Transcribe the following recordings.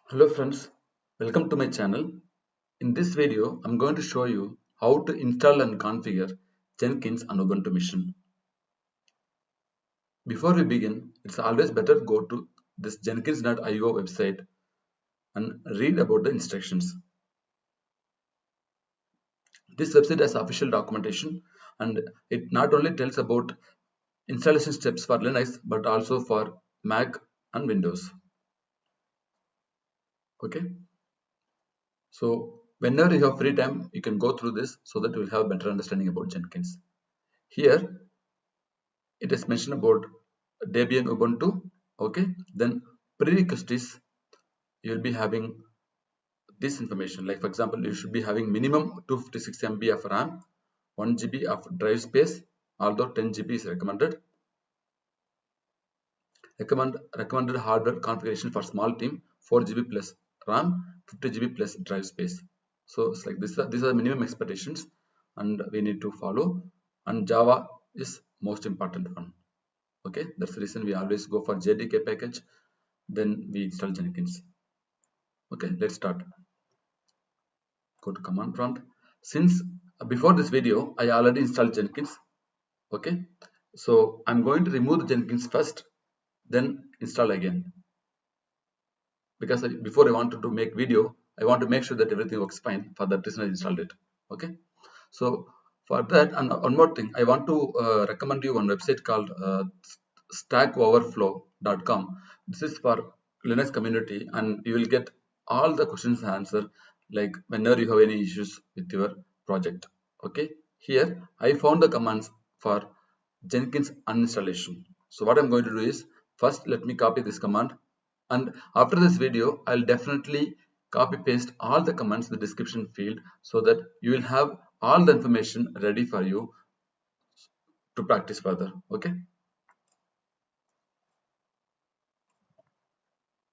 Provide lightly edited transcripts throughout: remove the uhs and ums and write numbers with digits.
Hello friends, welcome to my channel. In this video, I'm going to show you how to install and configure Jenkins on Ubuntu machine. Before we begin, it's always better go to this jenkins.io website and read about the instructions. This website has official documentation and it not only tells about installation steps for Linux but also for Mac and Windows. Okay, so whenever you have free time, you can go through this so that you will have better understanding about Jenkins. Here it is mentioned about Debian Ubuntu. Okay, then prerequisite is you will be having this information. Like for example, you should be having minimum 256 MB of RAM, 1 GB of drive space, although 10 GB is recommended. Recommended hardware configuration for small team, 4 GB plus RAM, 50 GB plus drive space. So it's like this. These are the minimum expectations, and we need to follow. And Java is most important one. Okay, that's the reason we always go for JDK package, then we install Jenkins. Okay, let's start. Go to command prompt. Since before this video I already installed Jenkins. Okay, so I'm going to remove the Jenkins first, then install again, because before I wanted to make video, I want to make sure that everything works fine. For that reason I installed it. Okay, so for that, and one more thing, I want to recommend you one website called stackoverflow.com. This is for Linux community, and you will get all the questions answered, like whenever you have any issues with your project. Okay, here I found the commands for Jenkins uninstallation. So what I'm going to do is, first let me copy this command, and after this video I'll definitely copy paste all the commands in the description field so that you will have all the information ready for you to practice further. Okay,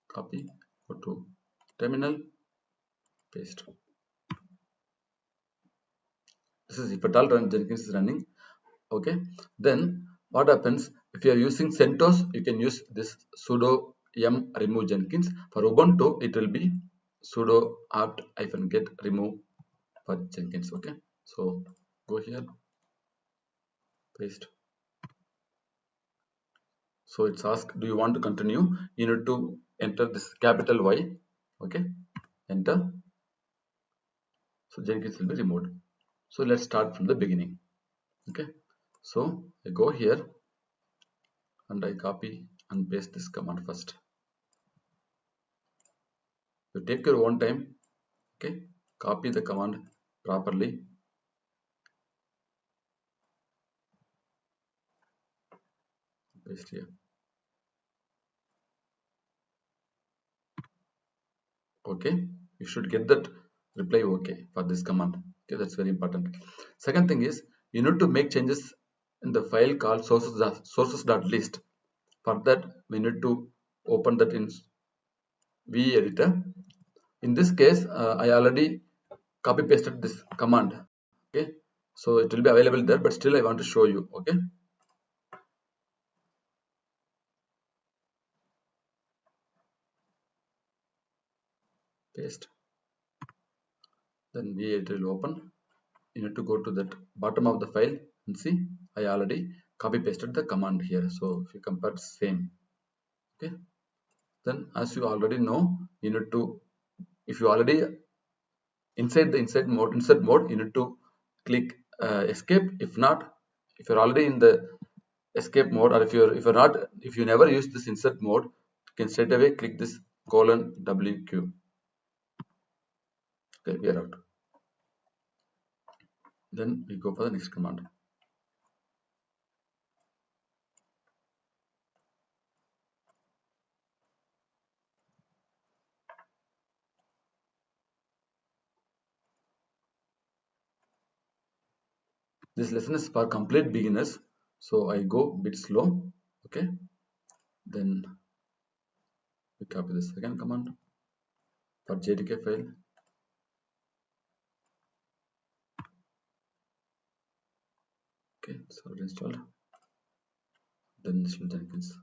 copy, go to terminal, paste. This is if at all Jenkins is running. Okay, then what happens, if you are using CentOS, you can use this sudo yum remove Jenkins. For Ubuntu it will be sudo apt-get remove for Jenkins. Okay, so go here, paste. So it's asked, do you want to continue? You need to enter this capital Y. Okay, enter. So Jenkins will be removed. So let's start from the beginning. Okay, so I go here and I copy and paste this command first. You take your own time. Okay, copy the command properly. Paste here. Okay, you should get that reply okay for this command. Okay, that's very important. Second thing is, you need to make changes in the file called sources.list. For that we need to open that in VE editor. In this case I already copy pasted this command. Okay, so it will be available there, but still I want to show you. Okay, paste, then VE editor will open. You need to go to that bottom of the file and see I already copy pasted the command here. So if you compare, same. Okay, then as you already know, you need to, if you already inside the insert mode, you need to click escape. If not, if you're already in the escape mode, or if you're not, if you never use this insert mode, you can straight away click this :WQ. Okay, we are out. Then we go for the next command. This lesson is for complete beginners, so I go a bit slow. Okay, then we copy the second command for JDK file. Okay, it's already installed. Then install Jenkins.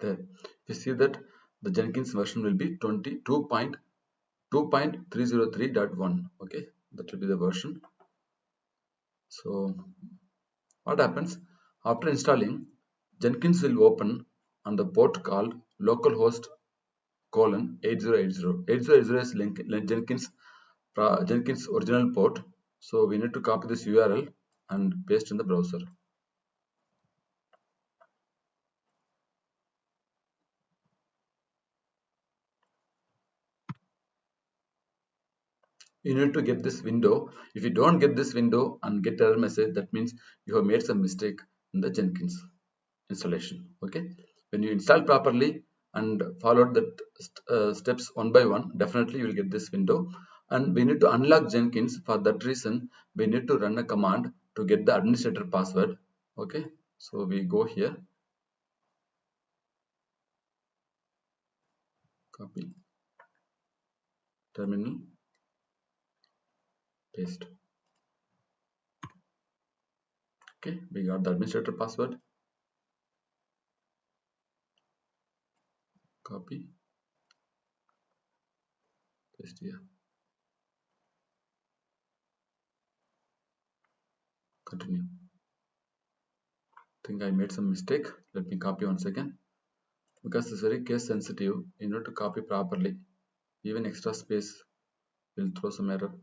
It's there. You see that the Jenkins version will be 22.303.1. Okay, that will be the version. So what happens after installing? Jenkins will open on the port called localhost colon 8080. 8080 is Jenkins original port. So we need to copy this URL and paste in the browser. You need to get this window. If you don't get this window and get error message, that means you have made some mistake in the Jenkins installation. Okay, when you install properly and follow the steps one by one, definitely you will get this window. And we need to unlock Jenkins. For that reason, we need to run a command to get the administrator password. Okay, so we go here, copy, terminal, paste. Okay, we got the administrator password, copy, paste here, continue. I think I made some mistake. Let me copy once again. Because it's very case sensitive, you need to copy properly. Even extra space will throw some error.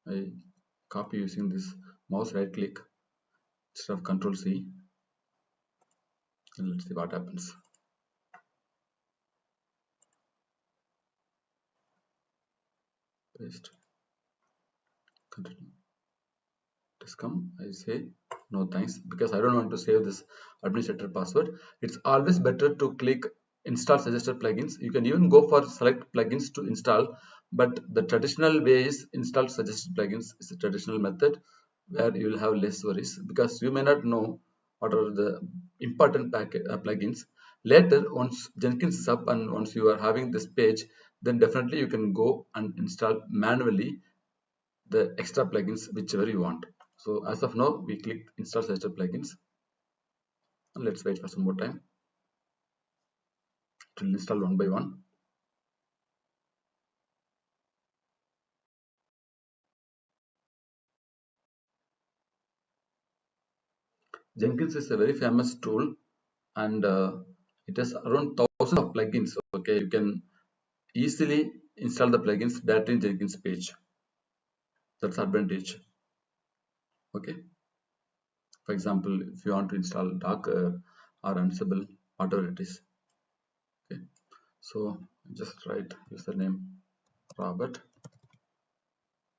I copy using this mouse right click instead of Control C, and let's see what happens. Paste, continue. Just come. I say no thanks because I don't want to save this administrator password. It's always better to click install suggested plugins. You can even go for select plugins to install, but the traditional way is install suggested plugins is a traditional method where you will have less worries because you may not know what are the important plugins. Later, once Jenkins is up and once you are having this page, then definitely you can go and install manually the extra plugins whichever you want. So as of now, we click install suggested plugins and let's wait for some more time. It will install one by one. Jenkins is a very famous tool and it has around thousands of plugins. Okay, you can easily install the plugins directly in Jenkins page. That's the advantage. Okay, for example, if you want to install Docker or Ansible, whatever it is. Okay, so just write username Robert,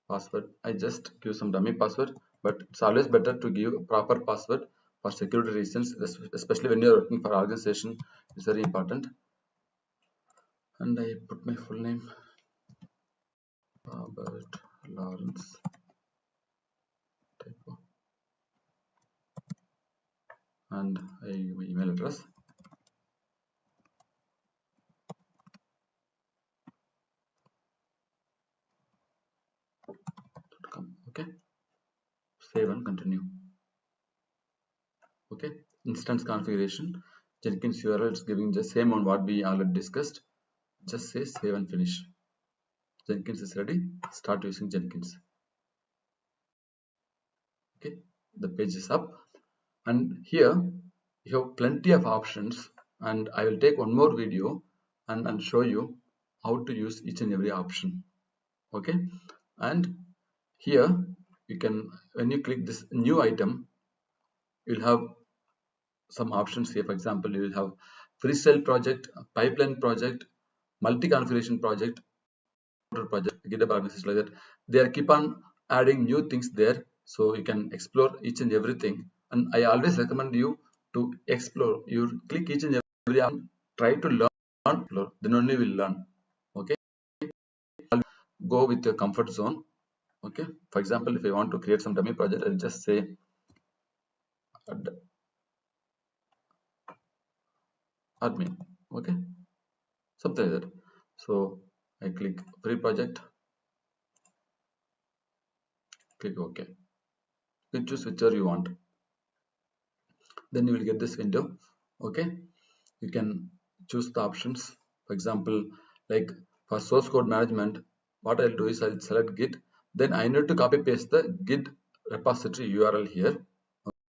password. I just give some dummy password, but it's always better to give a proper password for security reasons, especially when you're working for organization. It's very important. And I put my full name, Robert Lawrence, typo, and my email address. Okay, save and continue. Okay, instance configuration, Jenkins URL is giving the same on what we already discussed. Just say save and finish. Jenkins is ready. Start using Jenkins. Okay, the page is up, and here you have plenty of options, and I will take one more video and show you how to use each and every option. Okay, and here you can, when you click this new item, you'll have some options here. For example, you will have freestyle project, pipeline project, multi-configuration project, GitHub organization, like that. They are keep on adding new things there, so you can explore each and everything. And I always recommend you to explore. You click each and every option, try to learn, then only will learn. Okay, go with your comfort zone. Okay, for example, if I want to create some dummy project, I'll just say admin. Okay, something like that. So I click free project, click OK. You choose whichever you want. then you will get this window. Okay, you can choose the options. For example, like for source code management, what I'll do is I'll select Git, then I need to copy paste the Git repository URL here.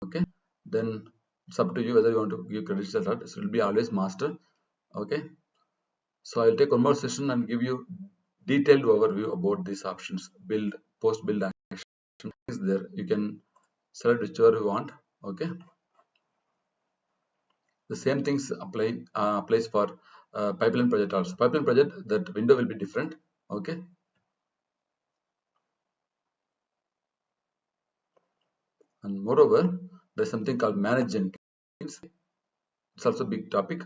Okay, then it's up to you whether you want to give credits or not. It will be always master. Okay, so I'll take one more session and give you detailed overview about these options. Build, post build action is there. You can select whichever you want. Okay, the same things applies for pipeline project also. Pipeline project, that window will be different. Okay, and moreover, there's something called manage Jenkins. It's also a big topic.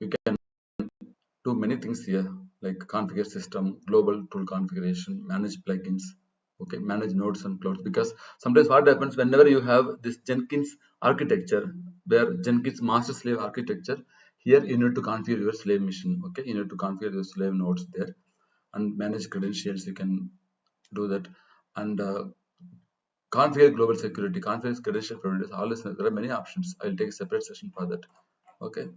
You can do many things here, like configure system, global tool configuration, manage plugins, okay, manage nodes and clouds. Because sometimes what happens whenever you have this Jenkins architecture, where Jenkins master slave architecture, here you need to configure your slave machine. Okay, you need to configure your slave nodes there and manage credentials. You can do that, and configure global security, configure credential providers. All this, there are many options. I'll take a separate session for that. Okay,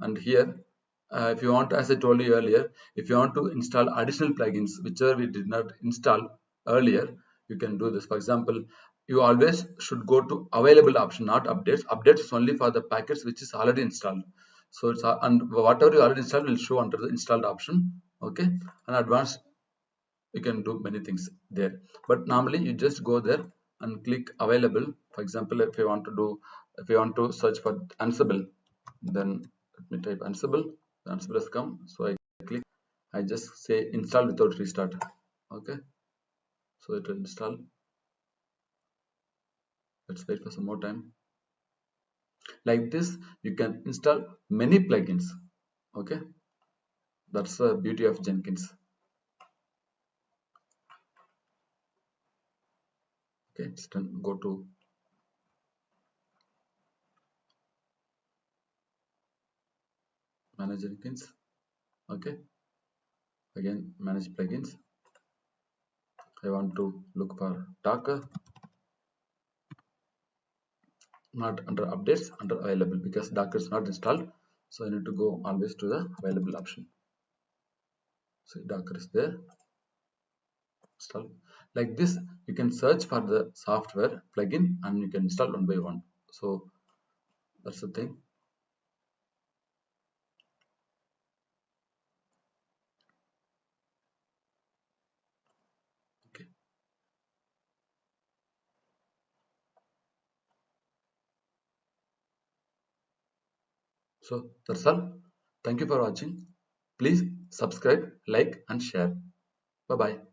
and here if you want, as I told you earlier, if you want to install additional plugins whichever we did not install earlier, you can do this. For example, you always should go to available option, not updates. Updates is only for the packets which is already installed. So it's and whatever you already installed will show under the installed option. Okay, and advanced, you can do many things there, but normally you just go there and click available. For example, if you want to do, if you want to search for Ansible, then let me type Ansible. The Ansible has come, so I click, I just say install without restart. Okay, so it will install. Let's wait for some more time. Like this, you can install many plugins. Okay, that's the beauty of Jenkins. Okay, then go to manage Jenkins. Okay, again manage plugins. I want to look for Docker, not under updates, under available, because Docker is not installed. So I need to go always to the available option. So Docker is there. Install. Like this, you can search for the software plugin and you can install one by one. So that's the thing. Okay. So that's all. Thank you for watching. Please subscribe, like, and share. Bye bye.